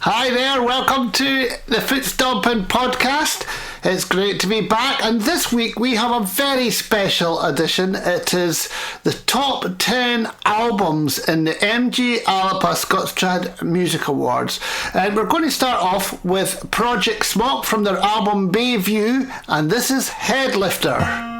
Hi there, welcome to the Foot Stompin podcast. It's great to be back, and this week we have a very special edition. It is the top 10 albums in the MG Alapa Scots Trad Music Awards. And we're going to start off with Project Smok from their album Bayview, and this is Headlifter.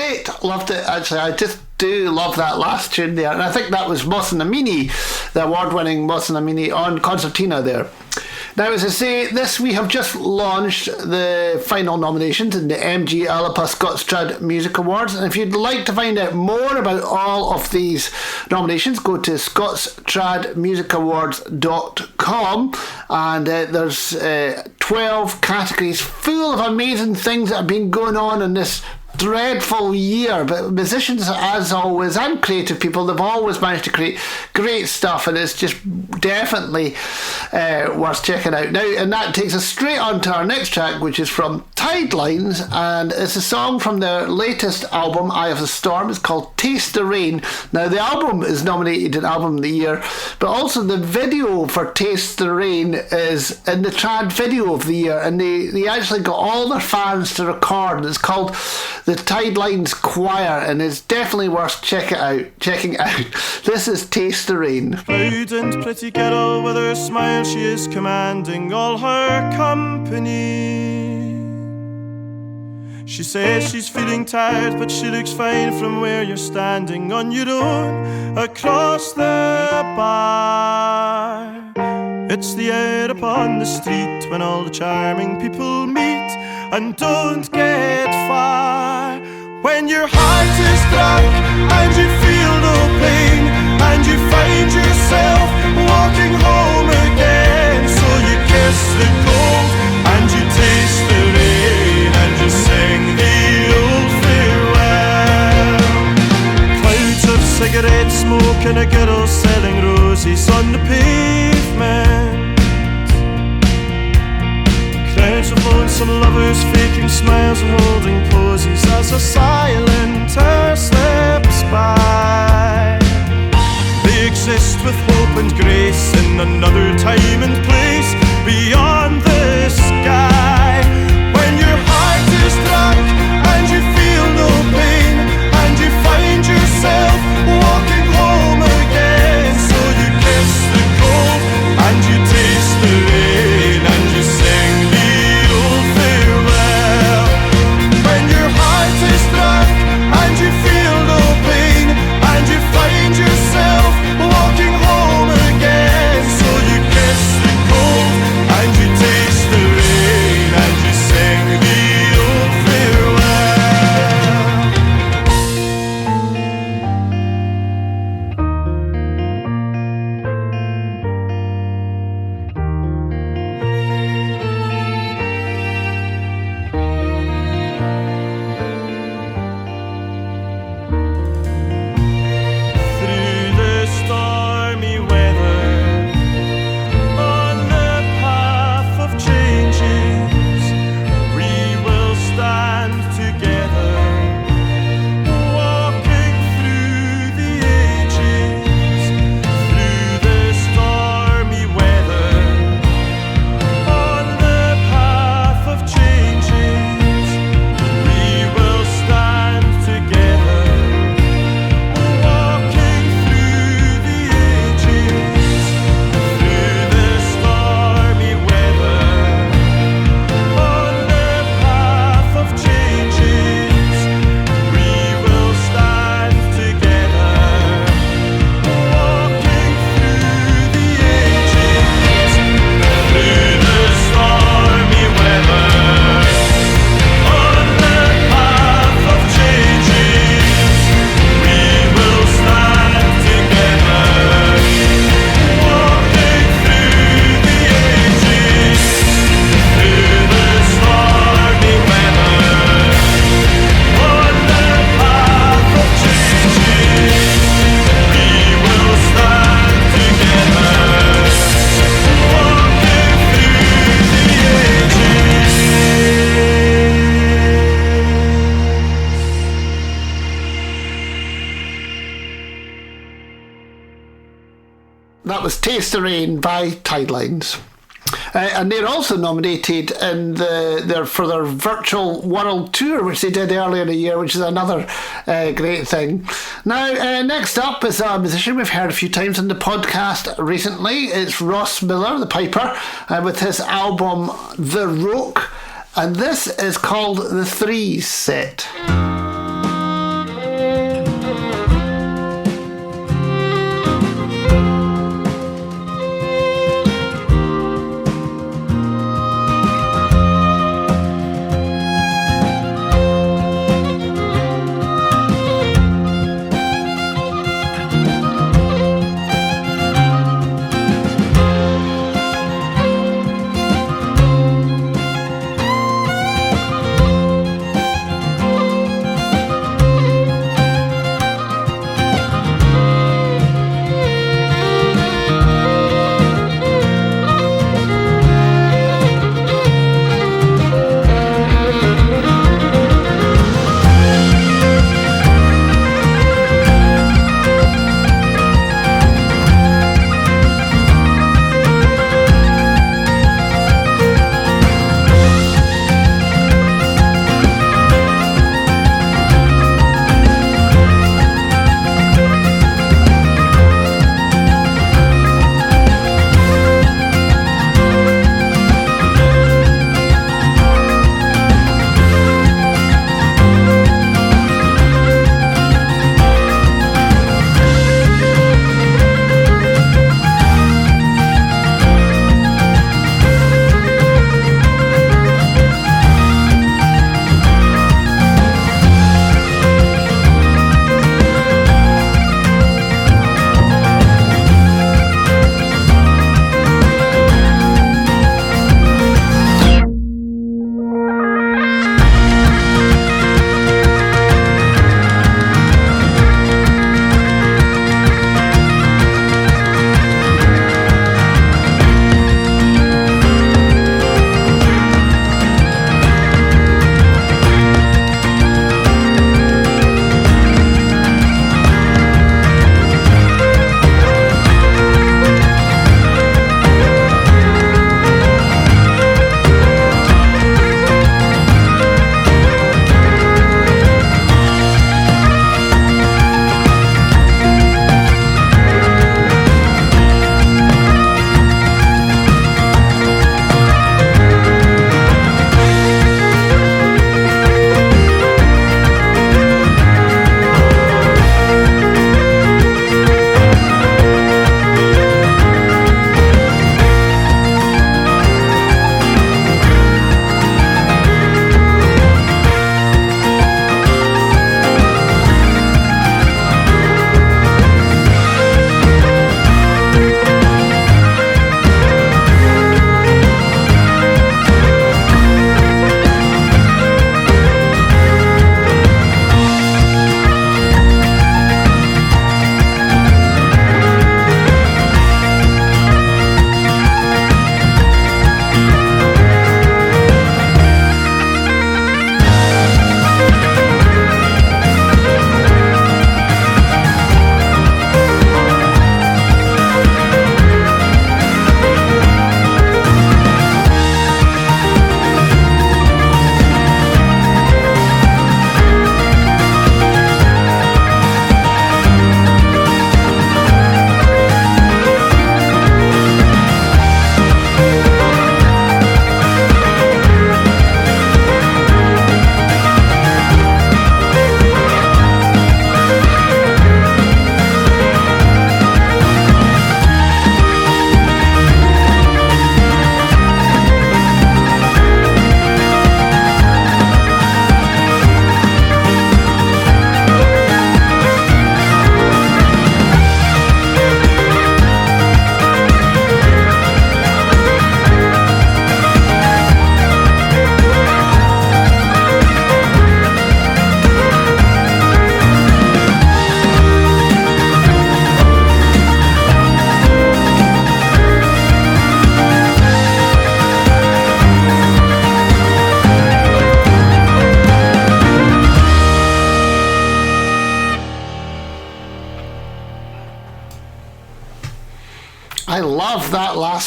great. Loved it, actually. I just do love that last tune there. And I think that was Mossinamini, the award-winning Mossinamini on Concertina there. Now, as I say, we have just launched the final nominations in the MG Alapa Scottstrad Music Awards. And if you'd like to find out more about all of these nominations, go to scottstradmusicawards.com, and there's 12 categories full of amazing things that have been going on in this dreadful year. But musicians, as always, and creative people, they've always managed to create great stuff, and it's just definitely worth checking out now. And that takes us straight on to our next track, which is from Tidelines, and it's a song from their latest album, Eye of the Storm. It's called Taste the Rain. Now, the album is nominated in Album of the Year, but also the video for Taste the Rain is in the Trad Video of the Year, and they actually got all their fans to record. It's called the Tidelines Choir, and it's definitely worth checking out. This is Taste the Rain. Proud and pretty girl, with her smile she is commanding all her company. She says she's feeling tired, but she looks fine from where you're standing on your own across the bar. It's the air upon the street when all the charming people meet and don't get far. When your heart is drunk and you feel no pain, and you find yourself walking home again, so you kiss the cold and you taste the rain and you sing the old farewell. Clouds of cigarette smoke and a girl selling roses on the pavement. Crowds of lonesome lovers faking smiles and holding poses as a silenter slips by. They exist with hope and grace in another time and place beyond the sky. When your heart is drunk and you feel no pain, and you find yourself walking home again, so you kiss the cold and you taste the rain and you sing the old farewell. When your heart is drunk and you feel no pain, and you find yourself walking home again, so you kiss the cold and you taste the rain and you sing the old farewell. Through the stormy weather, on the path of changes, we will stand together, walking through the ages. Through the stormy weather, on the path of changes, we will stand together, walking through the ages. Through the stormy weather, on the path of changes, we will stand together, walking through the ages. Through the stormy weather, on the path of changes, we will stand together, walking through the ages. Through the stormy weather, on the path of changes, we will stand together, walking through the ages. That was Taste the Rain by Tidelines. And they're also nominated in for their virtual world tour, which they did earlier in the year, which is another great thing. Now, next up is a musician we've heard a few times on the podcast recently. It's Ross Miller, the piper, with his album The Roke, and this is called the Threes Set.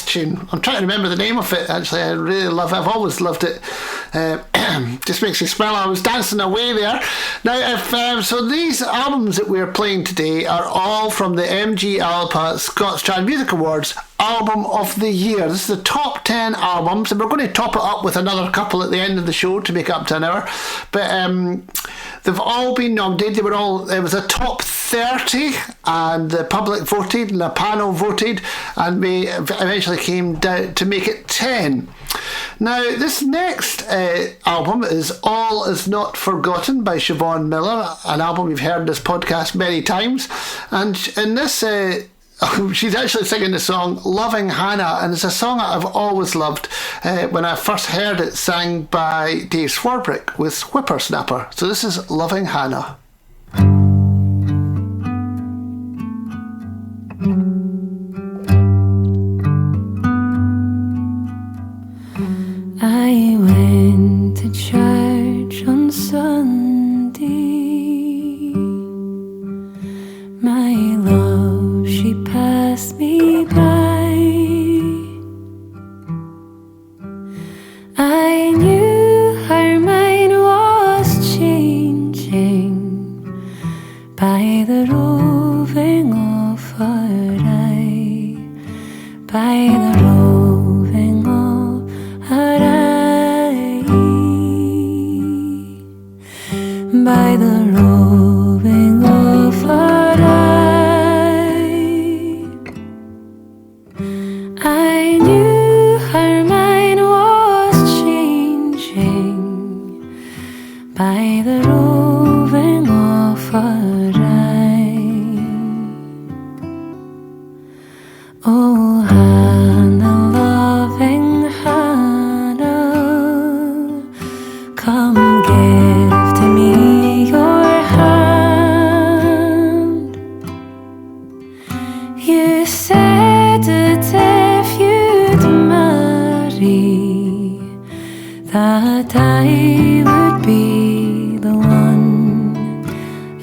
tune. I'm trying to remember the name of it, actually. I really love it. I've always loved it. Just makes me smile. I was dancing away there. Now, so these albums that we're playing today are all from the MG Alpa Scots Trad Music Awards Album of the Year. This is the top 10 albums, and we're going to top it up with another couple at the end of the show to make it up to an hour. But they've all been nominated. It was a top 30, and the public voted and the panel voted, and we eventually came down to make it 10. Now, this next album is All Is Not Forgotten by Siobhan Miller, an album we've heard in this podcast many times. And in this, she's actually singing the song Loving Hannah, and it's a song that I've always loved when I first heard it sang by Dave Swarbrick with Whippersnapper. So this is Loving Hannah. I went to church on Sunday. My love, she passed me by. I knew her mind was changing by the roving of her eye, by the roving of her eye, by the roving of her eye. I knew her mind was changing by the roving of her eye. Oh, Hannah, loving Hannah, come give to me your hand. You said that if you'd marry, that I would be the one,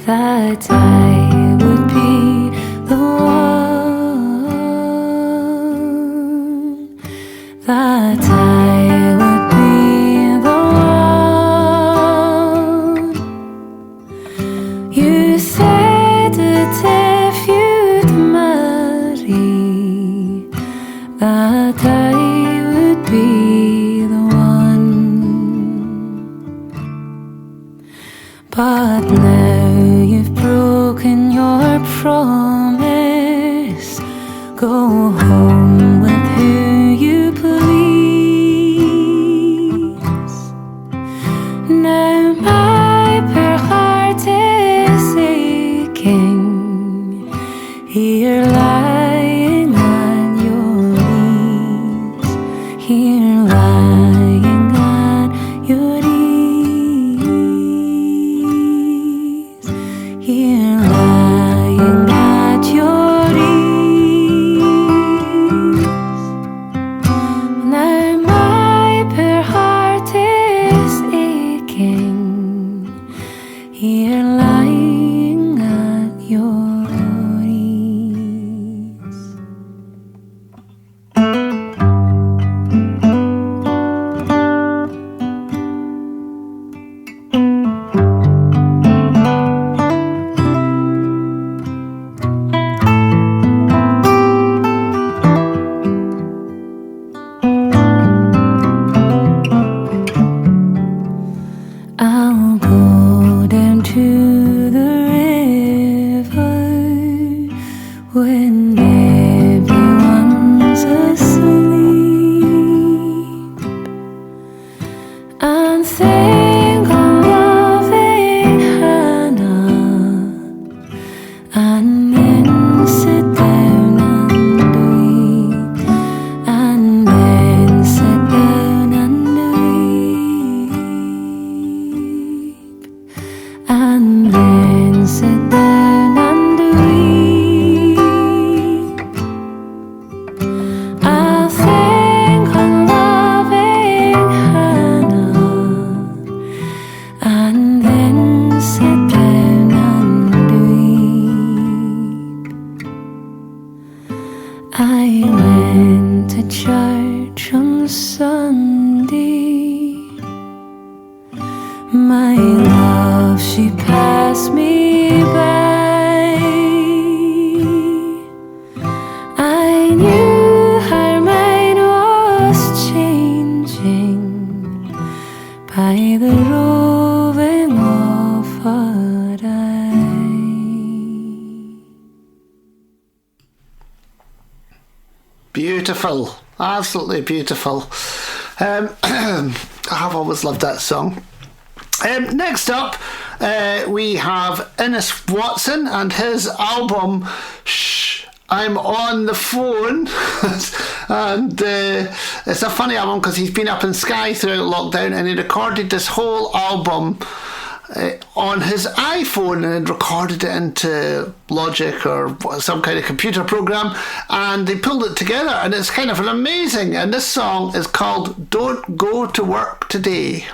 that I would be the one, that I would be the one. You said that if you'd marry, that I would be the one. But now you've broken your promise. Go home with who you please. Now my poor heart is aching, here lying on your knees, here lying on your knees, here lying at your knees. Now my poor heart is aching, here lying at your knees. I'll go down to the river when everyone's asleep, and think of loving Hannah, and then sit down and weep, and then sit down and weep, and then sit down and weep. I'll think of loving Hannah, my love, she passed me by. I knew her mind was changing by the roving of her eye. Beautiful, absolutely beautiful. I have always loved that song. Next up, we have Innes Watson and his album Shh, I'm on the Phone. And it's a funny album because he's been up in Skye throughout lockdown, and he recorded this whole album on his iPhone and recorded it into Logic or some kind of computer program, and they pulled it together, and it's kind of an amazing. And this song is called Don't Go to Work Today.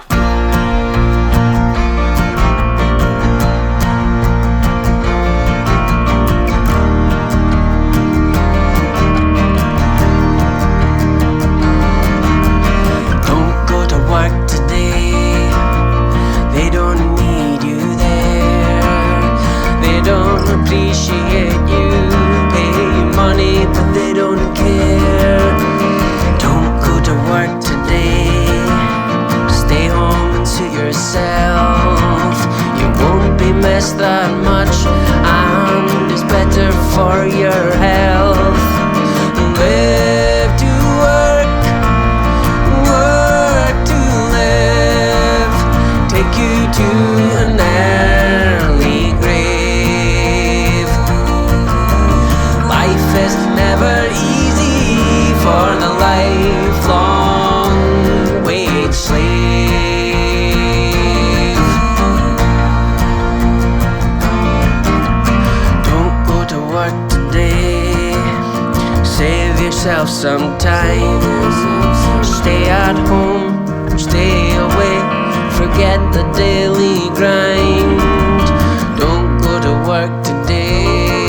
Don't go to work today. They don't need you there. They don't appreciate you. Pay you money, but they don't care. Don't go to work today. Stay home and suit yourself. You won't be missed that much, and it's better for your health. Live to work, work to live. Take you to an early grave. Life is never easy for the lifelong wage slave. Don't go to work today. Save yourself some time. Stay at home, stay away. Forget the daily grind. Don't go to work today.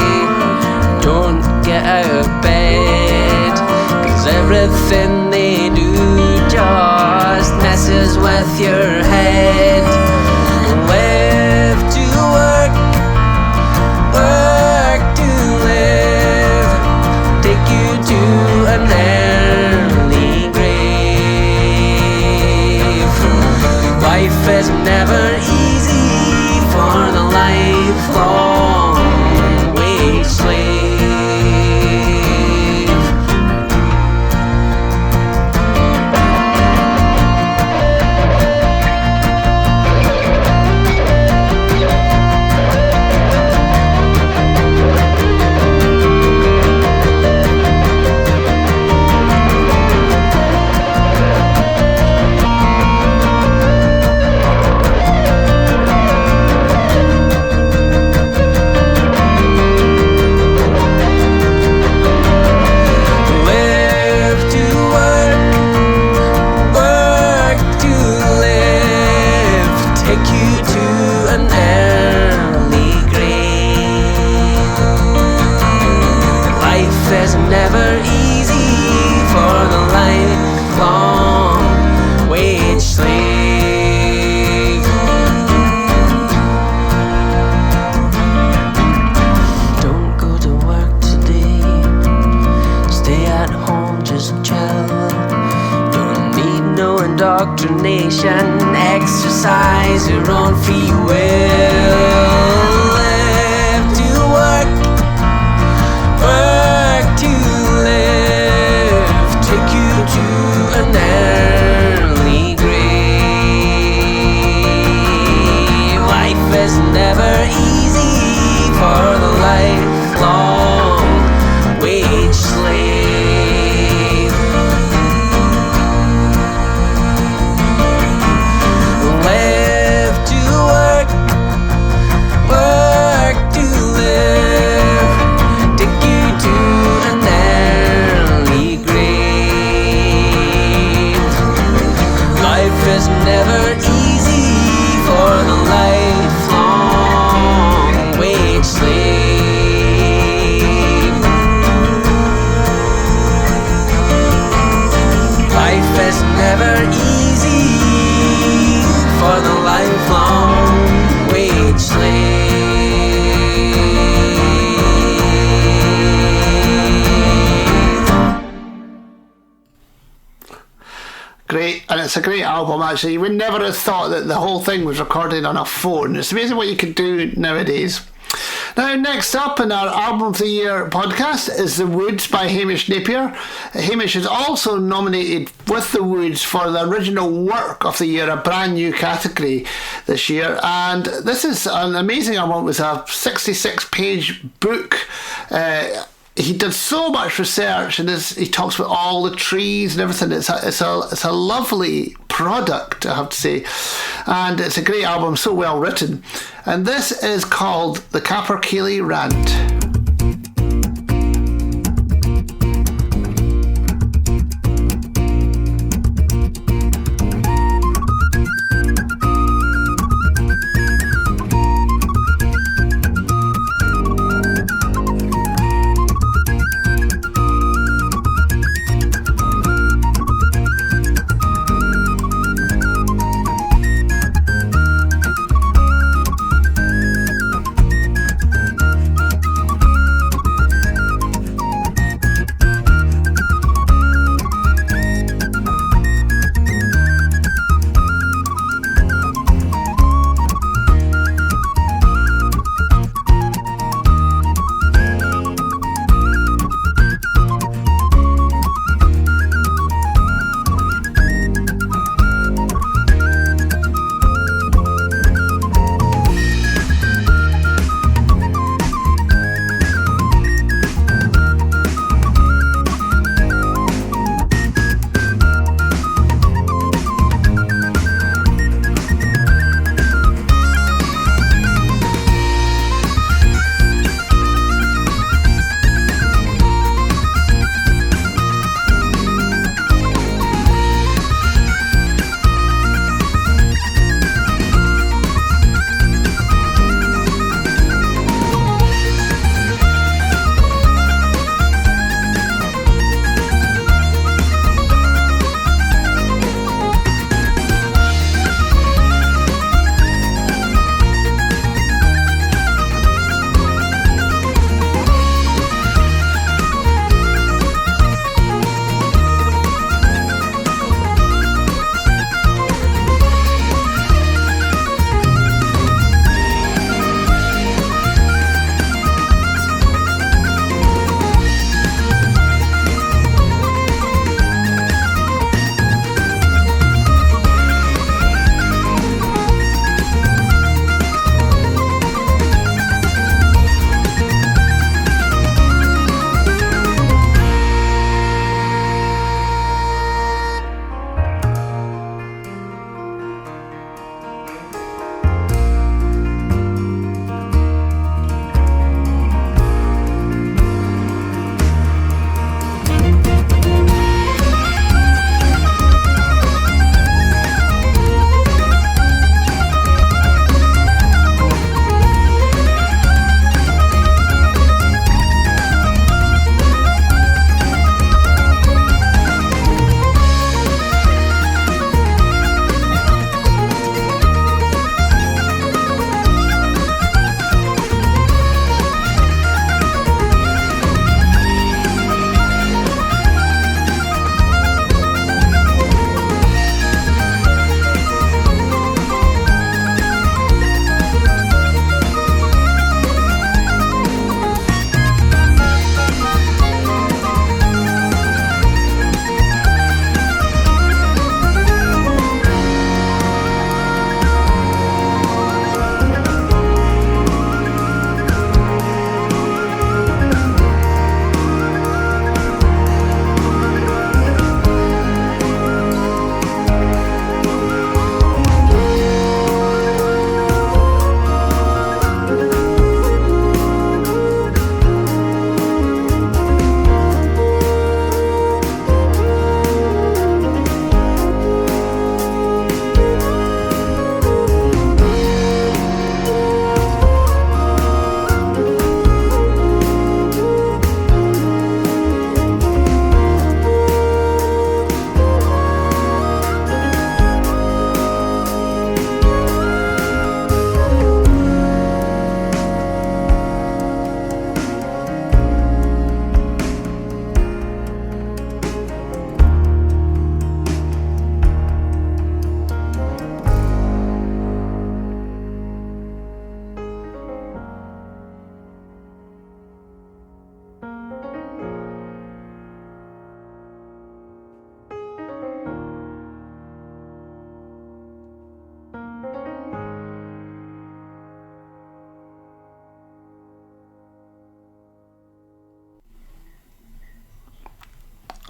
Don't get out of bed, 'cause everything they do just messes with your head. Live to work, work to live. Take you to an early grave. Life is never easy for the lifelong wage slave. Live to work, work to live. Take you to an early grave. Life is never easy for the lifelong wage slave. Don't go to work today. Stay at home, just chill. Don't need no indoctrination. Exercise your own free will. Live to work, work to live. Take you to an early grave. Life is never easy for the lifelong wage slave. Live to work, work to live. Take you to an early grave. Life is never easy for the lifelong wage slave. Life is never easy for the lifelong It's a great album, actually. You would never have thought that the whole thing was recorded on a phone. It's amazing what you can do nowadays. Now, next up in our Album of the Year podcast is The Woods by Hamish Napier. Hamish is also nominated with The Woods for the Original Work of the Year, a brand new category this year. And this is an amazing album. It was a 66-page book. He did so much research, and he talks about all the trees and everything. It's a lovely product, I have to say, and it's a great album, so well written. And this is called The Capercaillie Rant.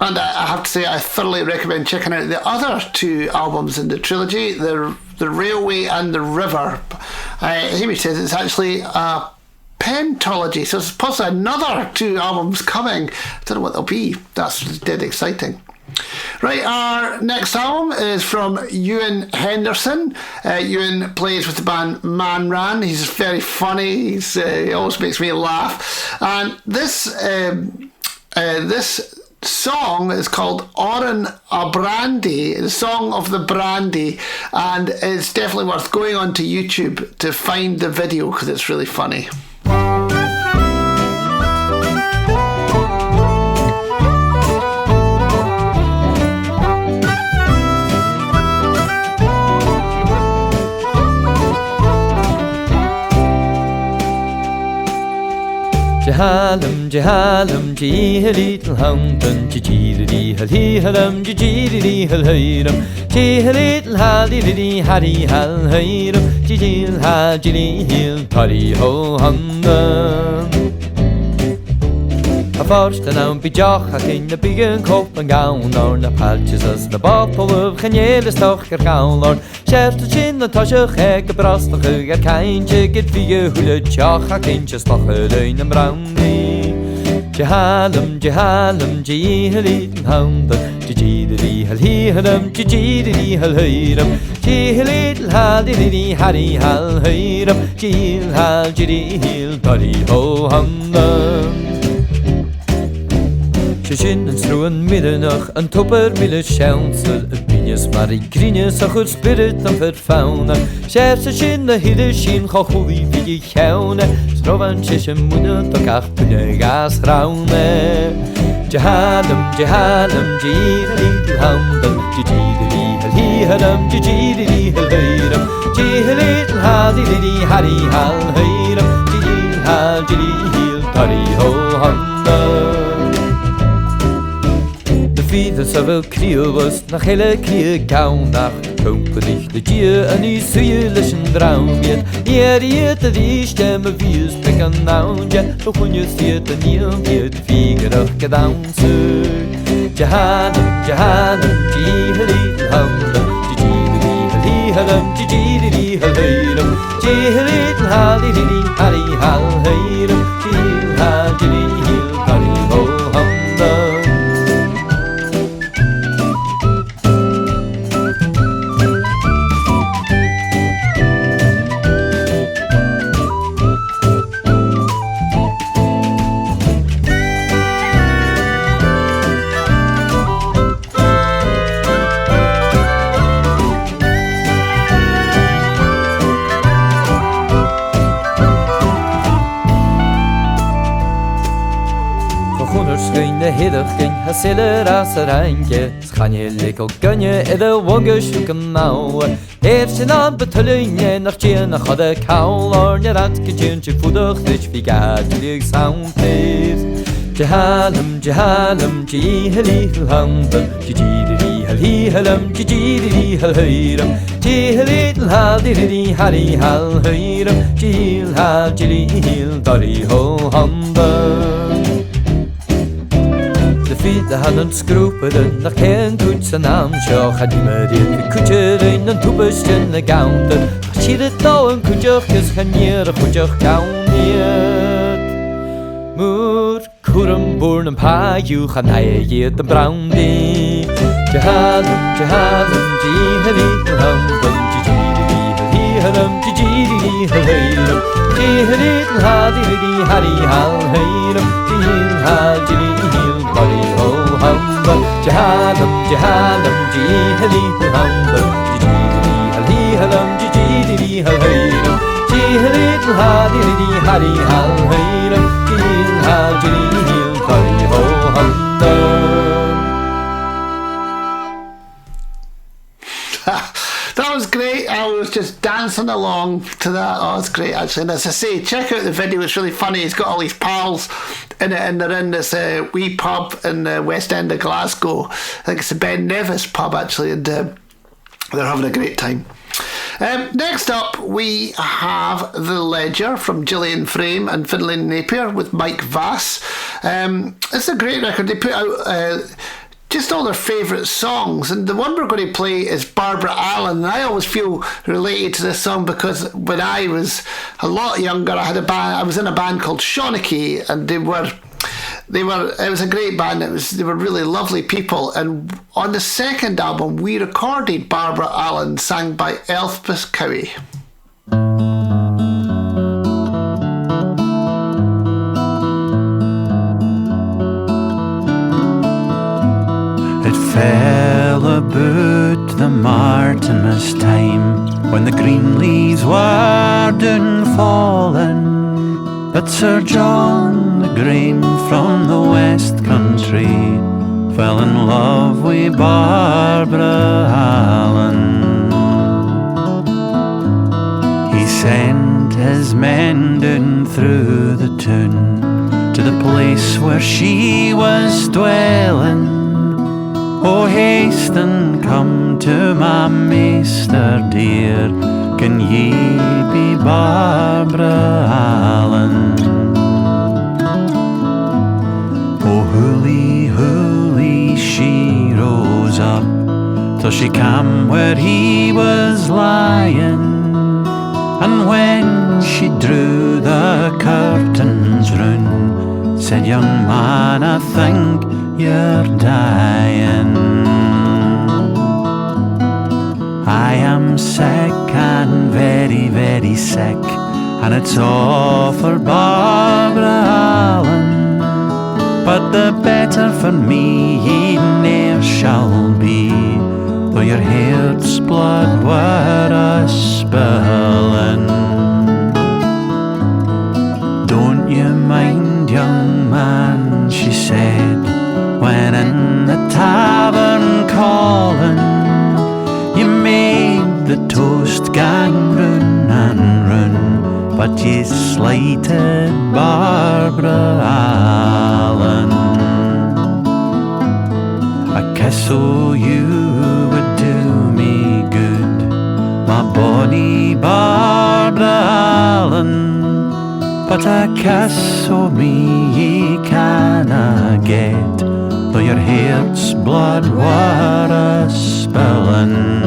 And I have to say, I thoroughly recommend checking out the other 2 albums in the trilogy, the Railway and the River. Amy says it's actually a pentology, so it's possibly another 2 albums coming. I don't know what they'll be. That's dead exciting. Right, our next album is from Ewan Henderson. Ewan plays with the band Man Ran. He's very funny. He always makes me laugh. And this song is called Oran a Brandy, the Song of the Brandy, and it's definitely worth going onto YouTube to find the video because it's really funny. Jehalem, jehalem, jehalidel hamden, jejididi halhihalem, jejididi halhiram, jehalidel halididi hari halhiram, jejil hajili pari ho hamden. A forsten aan bijach in de bigen kop en gown or na paltjes as na bottle of geniele stoch gown or schert chin na tasje gek brastig er keintje get wie hule chach kindje stoch in een brandy. Jehalem, jehalem, jeheli hound, jejididi halhiram, jejididi halhiram, jeheli halididi hari halhiram, jil haljidi bari ho hamdam. Shin en stroen middernacht en topper mille schounsel het binjes maar ik grine so goed spirit en verfauna scherse shin de hide shin khokhuli wie chaune strovan shishem muna to kachtne gas raune jehalem jehalem jidli hamdam jidli hali hadam jidli halayram jidli hadili hari hal hayram jidli hajili tari ho hamdam. Vida zoveel kriel was nach hele kriel gauw nach kompenig de dier en die sujelischen draumjet jerierte die stemme wie es bekan naunje doch kun je siet en niet wird figurig gedaan zu jehalem jehalem jiheli hamdam jiheli halam jiheli halam jiheli halili hari hal hayram jihel hajili hari ho hamdam. Hiddergin hasille raserange Schanjelik ook gunje in de wonge schuken mouwen Eerst aan betulingen nach tjena hadde kaul Orne ratke tjentje voedig dich wie gaatlig soundplees Jehalem, jehalem, jiheli handen Jijidiri halhihalem, jijidiri halhiram Jiheli haldiriri hari halhiram Jihil haljili dari ho handen De fiete hadden skroeperen naar geen koets en aansjouw Gaat die me dit koetje in een toebestje en een gaunter Als je dit nou een koetjogjes gaan jere koetjog gauniert Moer koeren boeren een paar ju gaan hij je de brandy Jehalem, jehalem, jiheli handen Jijidiri halhiram, jijidiri halhiram Jiheli halidiri hari halhiram Jihil haljili bari ho hamba jehalem jehalem jiheli hamba jijidiri halhiram jijidiri halhiram jiheli halidiri hari halhiram jihil haljili bari ho hamba. That was great. I was just dancing along to that. Oh, it's great actually. And as I say, check out the video. It's really funny. He's got all these pals in it, and they're in this wee pub in the West End of Glasgow. I think it's the Ben Nevis pub actually, and they're having a great time. Next up, we have The Ledger from Gillian Frame and Finlay Napier with Mike Vass. It's a great record. They put out just all their favourite songs. And the one we're going to play is Barbara Allen. And I always feel related to this song because when I was a lot younger, I was in a band called Shawnee, and it was a great band. They were really lovely people. And on the second album, we recorded Barbara Allen, sang by Elspeth Cowie. Fell about the Martinmas time, when the green leaves were doon falling, that Sir John the Graham from the West Country fell in love with Barbara Allen. He sent his men down through the town to the place where she was dwelling. Oh, haste and come to my measter dear, can ye be Barbara Allen? Oh, hooly, hooly, she rose up till she came where he was lying, and when she drew the curtains round, said, young man, I think you're dying. I am sick and very, very sick, and it's all for Barbara Allen. But the better for me ye ne'er shall be, though your heart's blood were a-spillin'. Don't you mind, young man, she said, when in the tavern calling, you made the toast gang round and round, but ye slighted Barbara Allen. A kiss o' you would do me good, my bonny Barbara Allen, but a kiss o' me ye canna get, though your heart's blood were a-spillin'.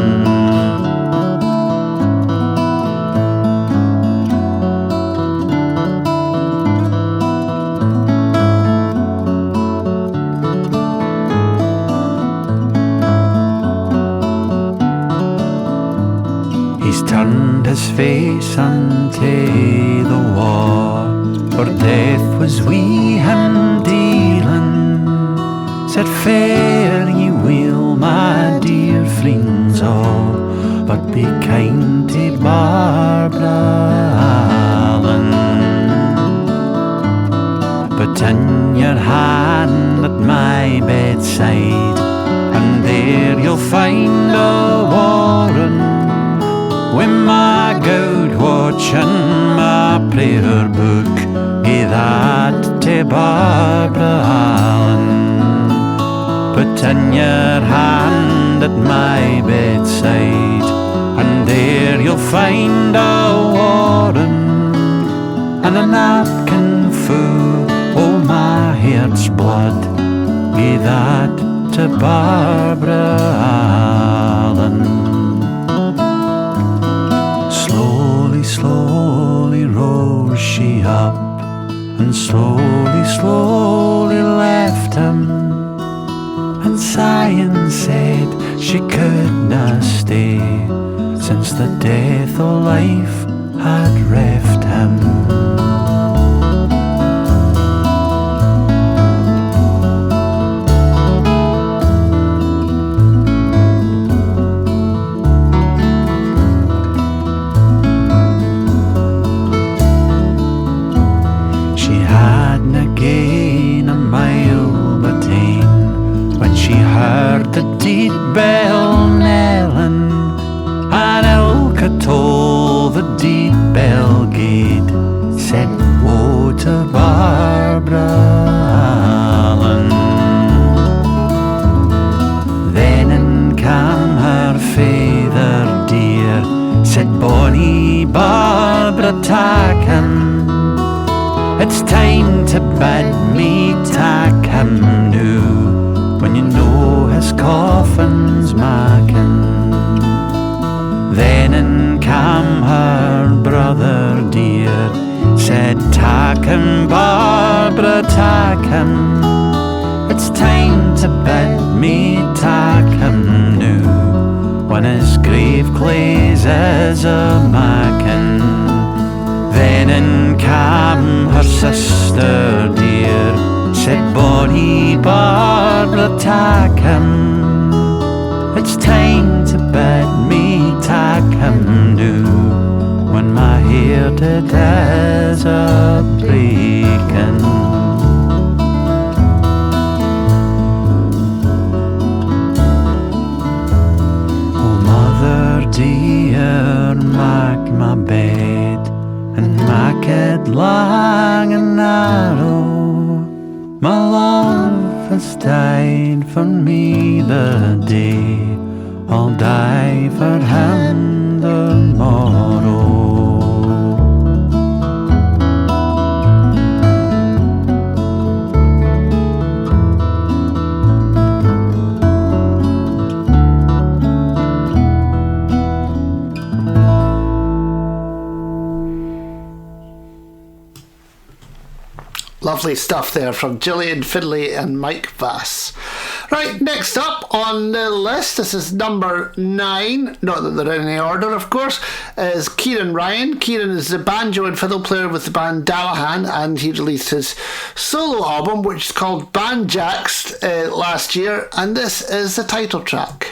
He's turned his face unto the wall, for death was wi' him dealing. Said, fare ye well, my dear friends all, but be kind to Barbara Allen. Put in your hand at my bedside, and there you'll find a warren, with my good watch and my prayer book. Give that to Barbara Allen. Put in your hand at my bedside, and there you'll find a warren, and a napkin full o' my heart's blood. Give that to Barbara Allen. Slowly, slowly rose she up, and slowly, slowly left him, and sighing said she couldna stay, since the death o' life had reft him. She hadna gane a mile but ane, when she heard the deed bell knellin', and ilka toll the deed bell gaed, said, woe to Barbara Allen. Then in came her father dear, said, bonny Barbara, tak him. It's time to bid me tak him noo, when and you know his coffin's makin'. Then in came her brother dear, said, "Tak him, Barbara, tak him. It's time to bid me tak him now, when his grave clothes is a makin'." Then in came her sister dear, said, "Bonnie Barbara, tak him. It's time to bid me tak him now, when my heart it is a breaking." Oh mother dear, make my bed, and make it long and narrow. My love has died for me the day, I'll die for him tomorrow. Lovely stuff there from Gillian Findlay and Mike Vass. Right, next up on the list, this is number 9, not that they're in any order of course, is Kieran Ryan. Kieran is the banjo and fiddle player with the band Dallahan, and he released his solo album which is called Banjacks last year, and this is the title track.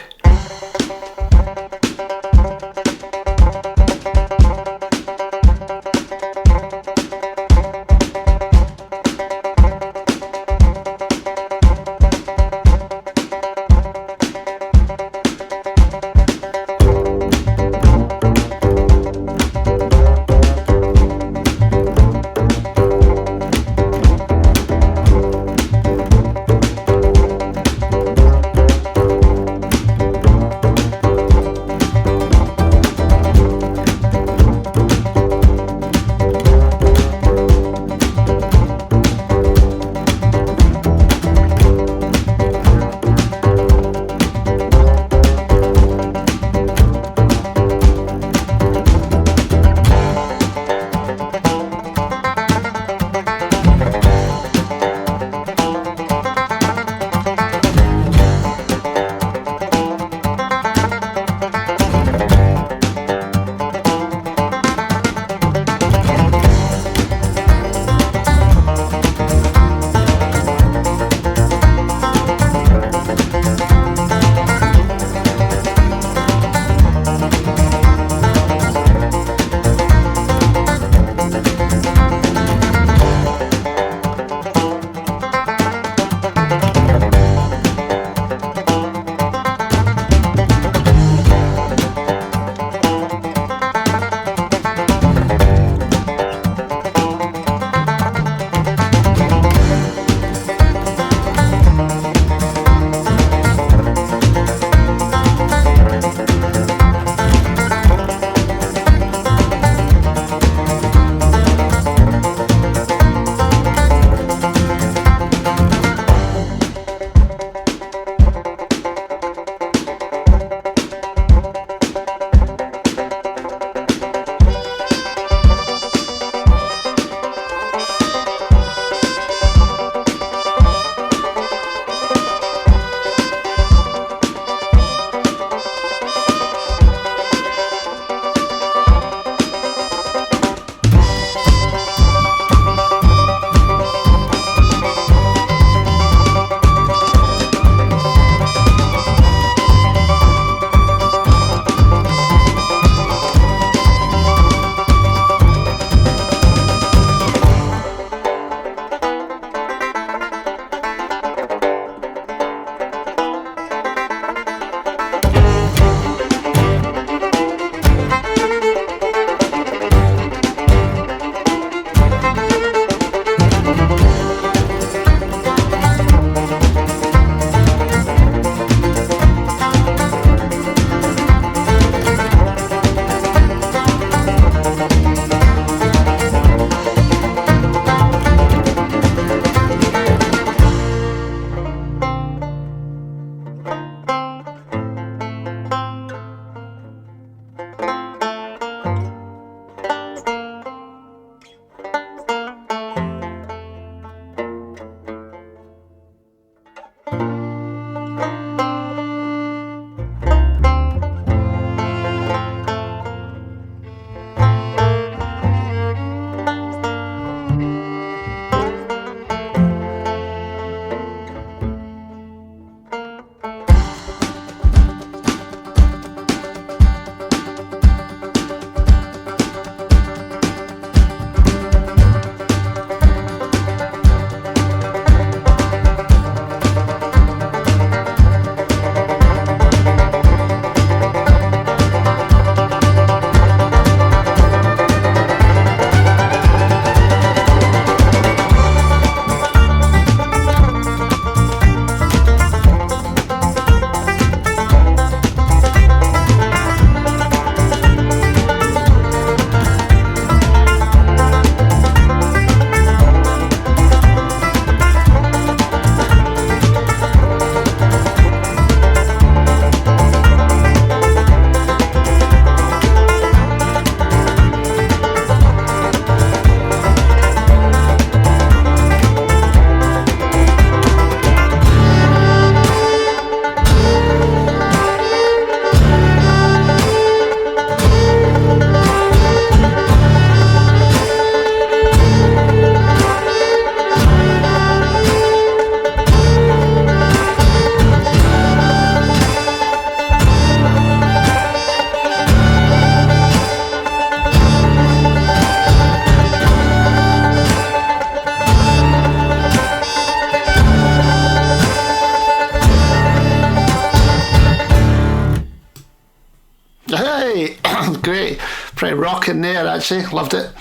great. Pretty rocking there, actually. Loved it.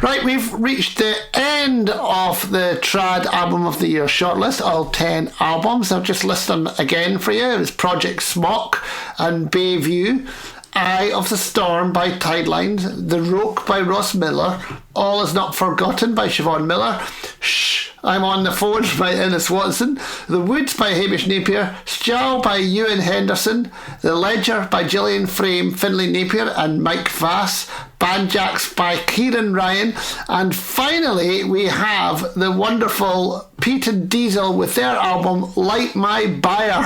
Right, we've reached the end of the Trad Album of the Year shortlist, all 10 albums. I'll just list them again for you. It was Project Smock and Bayview, Eye of the Storm by Tidelines, The Roke by Ross Miller, All Is Not Forgotten by Siobhan Miller, Shh, I'm on the Phone by Innes Watson, The Woods by Hamish Napier, Sjal by Ewan Henderson, The Ledger by Gillian Frame, Finlay Napier and Mike Vass, Banjacks by Kieran Ryan, and finally we have the wonderful Pete and Diesel with their album Light My Buyer,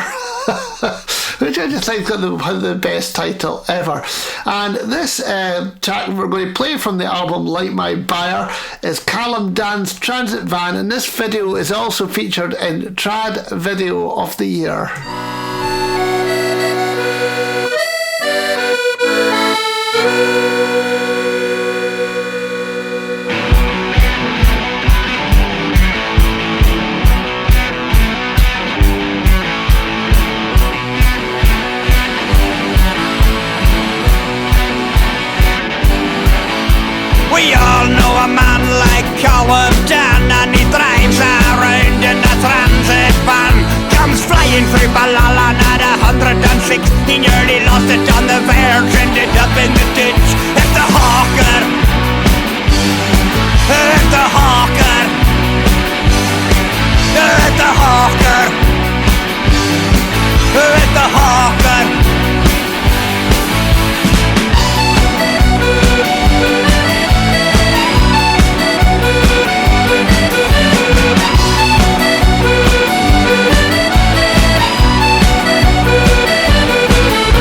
which I just think got the best title ever. And this track we're going to play from the album Light My Buyer is Callum Dan's Transit Van, and this video is also featured in Trad Video of the Year. We all know a man like Callum Dan, and he drives around in a transit van. Comes flying through Ballallan at 106. He nearly lost it on the verge, ended up in the ditch. It's the hawker, it's the hawker, it's the hawker, it's the hawker.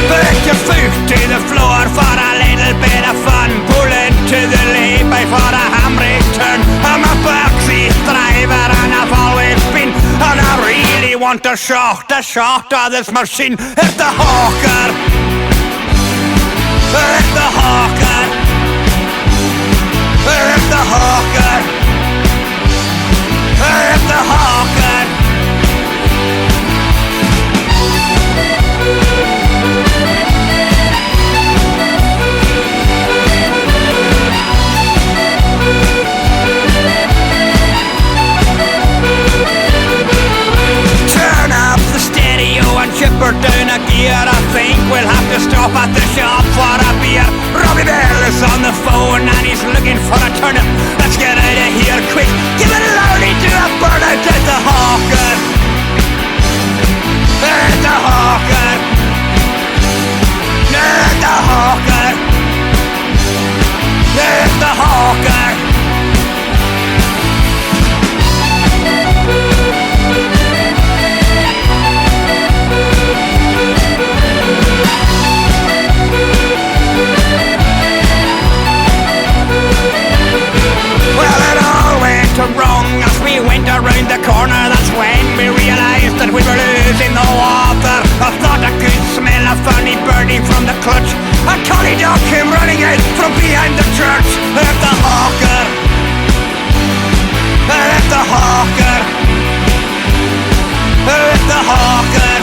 Put your foot to the floor for a little bit of fun. Pull into the lay-by for a handbrake turn. I'm a backseat driver and I've always been, and I really want a shot of this machine. It's the hawker, it's the hawker, it's the hawker, it's the hawker. Chipper down a gear, I think we'll have to stop at the shop for a beer. Robbie Bell is on the phone and he's looking for a turnip. Let's get out of here quick, give it loudly to a burnout. It's the hawker, it's the hawker, it's the hawker, it's the hawker. Well, it all went wrong as we went around the corner. That's when we realised that we were losing the water. I thought I could smell a funny burning from the clutch. A collie dog came running out from behind the church. It's the hawker, it's the hawker, it's the hawker,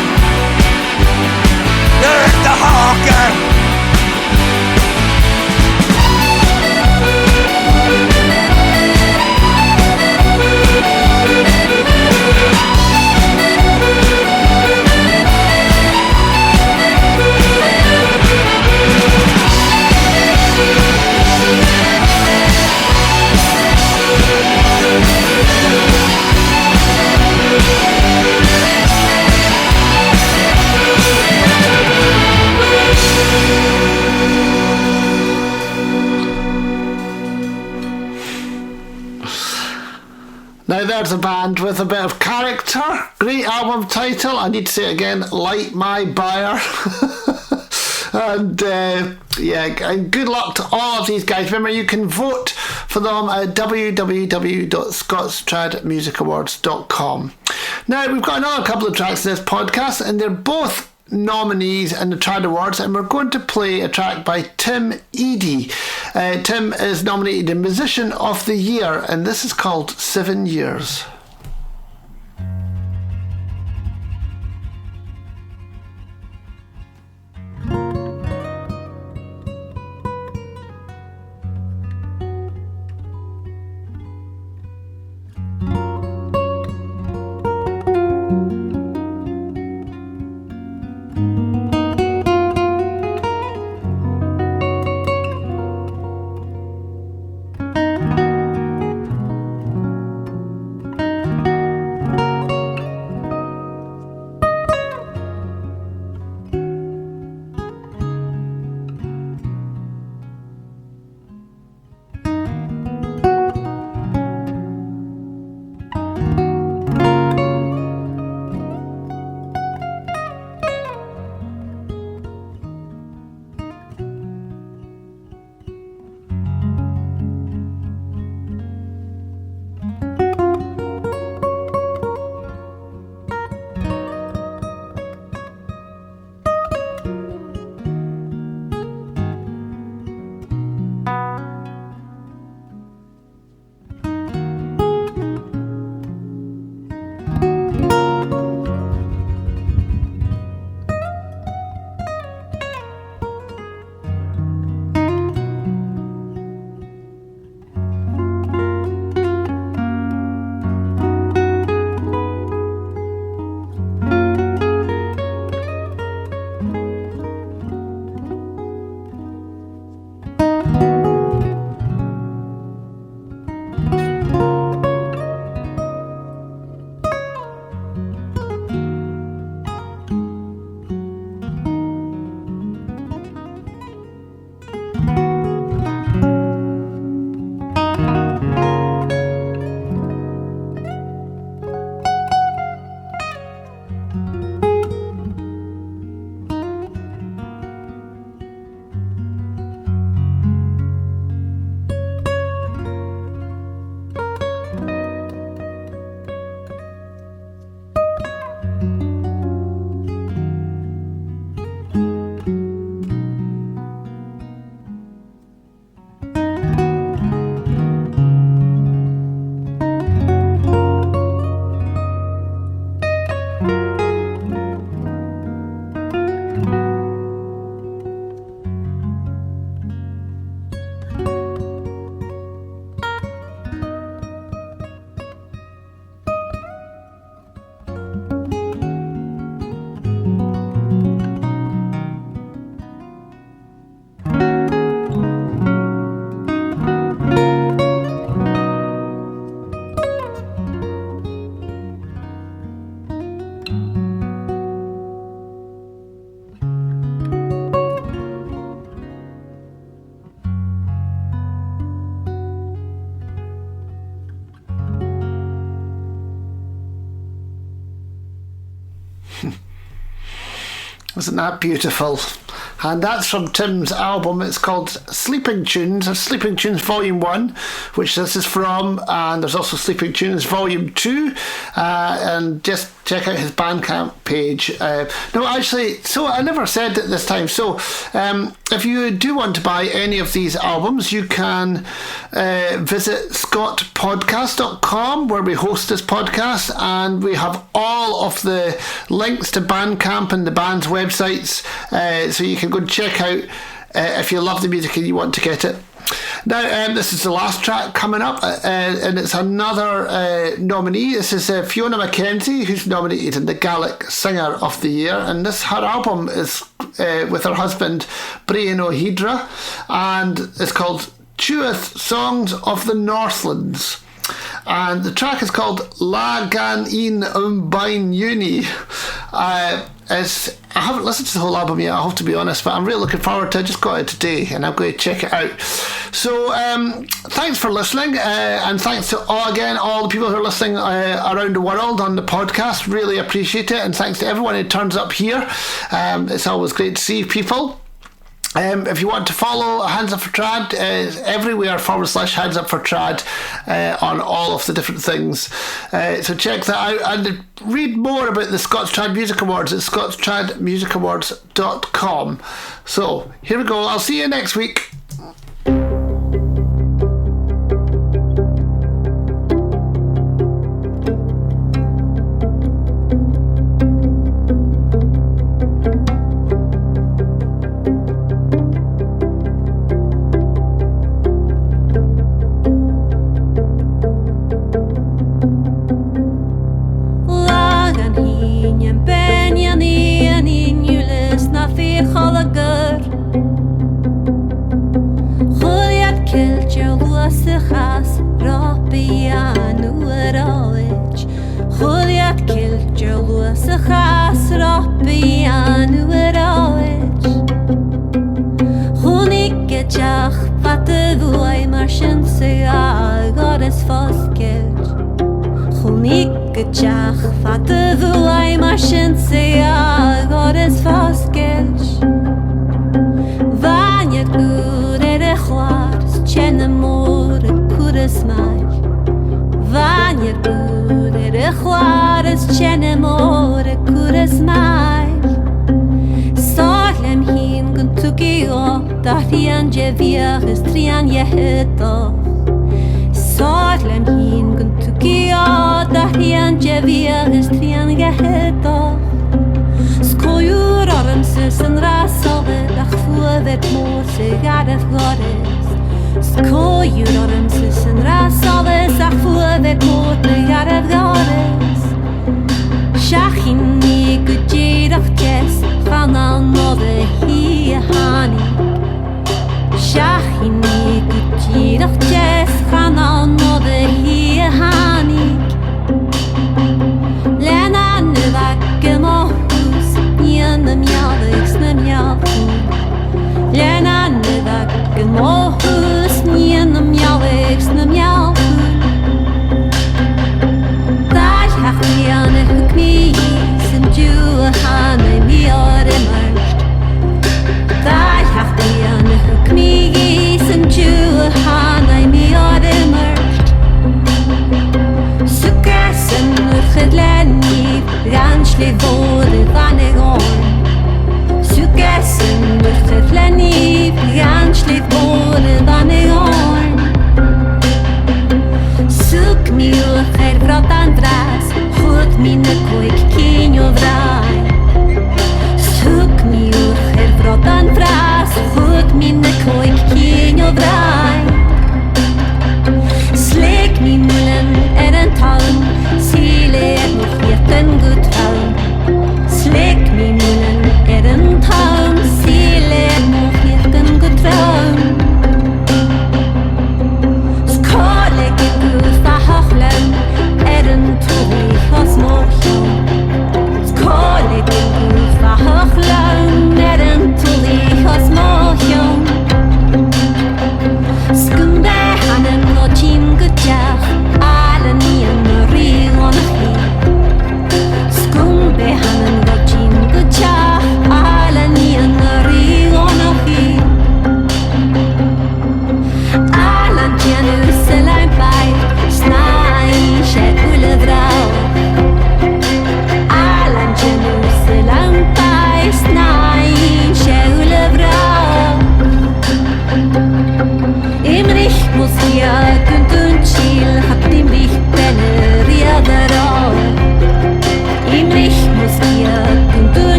it's the hawker. Now there's a band with a bit of character. Great album title. I need to say it again. Light My Buyer. And and good luck to all of these guys. Remember, you can vote for them at www.scotstradmusicawards.com. Now we've got another couple of tracks in this podcast, and they're both nominees in the Trad Awards, and we're going to play a track by Tim Eadie. Tim is nominated in Musician of the Year, and this is called 7 Years. Isn't that beautiful? And that's from Tim's album. It's called Sleeping Tunes, or Sleeping Tunes Volume 1, which this is from, and there's also Sleeping Tunes Volume 2, and just check out his Bandcamp page. No, actually, so I never said it this time. So if you do want to buy any of these albums, you can visit scottpodcast.com, where we host this podcast, and we have all of the links to Bandcamp and the band's websites, so you can go and check out if you love the music and you want to get it. Now, this is the last track coming up, and it's another nominee. This is Fiona Mackenzie, who's nominated in the Gaelic Singer of the Year, and her album is with her husband Brian O'Hedra, and it's called Tuath Songs of the Northlands. And the track is called La Gan In Bain Uni. I haven't listened to the whole album yet, I have to be honest, but I'm really looking forward to it. I just got it today and I'm going to check it out. So thanks for listening, and thanks to all the people who are listening around the world on the podcast. Really appreciate it, and thanks to everyone who turns up here. It's always great to see people. If you want to follow Hands Up for Trad, everywhere /Hands Up for Trad on all of the different things. So check that out and read more about the Scots Trad Music Awards at scotstradmusicawards.com. So here we go. I'll see you next week. Shachini gutierach